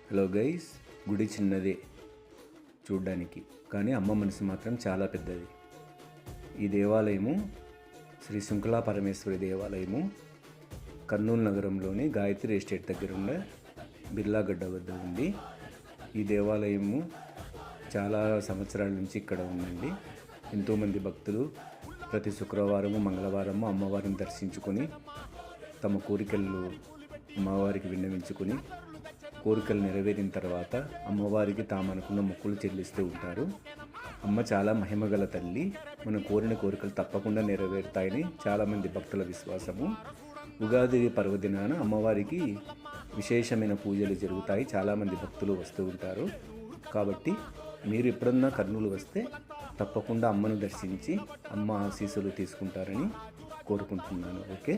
Hello guys, గుడి చిన్నదే చూడ్డానికి, కానీ అమ్మ మనసు మాత్రం చాలా పెద్దది. ఈ దేవాలయము శ్రీ శృంఖలా పరమేశ్వరి దేవాలయము కర్నూలు నగరంలోని గాయత్రి ఎస్టేట్ దగ్గర ఉన్న బిర్లాగడ్డ వద్ద ఉంది. ఈ దేవాలయము చాలా సంవత్సరాల నుంచి ఇక్కడ ఉందండి. ఎంతోమంది భక్తులు ప్రతి శుక్రవారము మంగళవారము అమ్మవారిని దర్శించుకొని తమ కోరికలు అమ్మవారికి విన్నవించుకొని కోరికలు నెరవేరిన తర్వాత అమ్మవారికి తాము అనుకున్న మొక్కులు చెల్లిస్తూ ఉంటారు. అమ్మ చాలా మహిమగల తల్లి, మనం కోరిన కోరికలు తప్పకుండా నెరవేరుతాయని చాలామంది భక్తుల విశ్వాసము. ఉగాది పర్వదినాన అమ్మవారికి విశేషమైన పూజలు జరుగుతాయి. చాలామంది భక్తులు వస్తూ ఉంటారు. కాబట్టి మీరు ఎప్పుడన్నా కర్నూలు వస్తే తప్పకుండా అమ్మను దర్శించి అమ్మ ఆశీస్సులు తీసుకుంటారని కోరుకుంటున్నాను. ఓకే.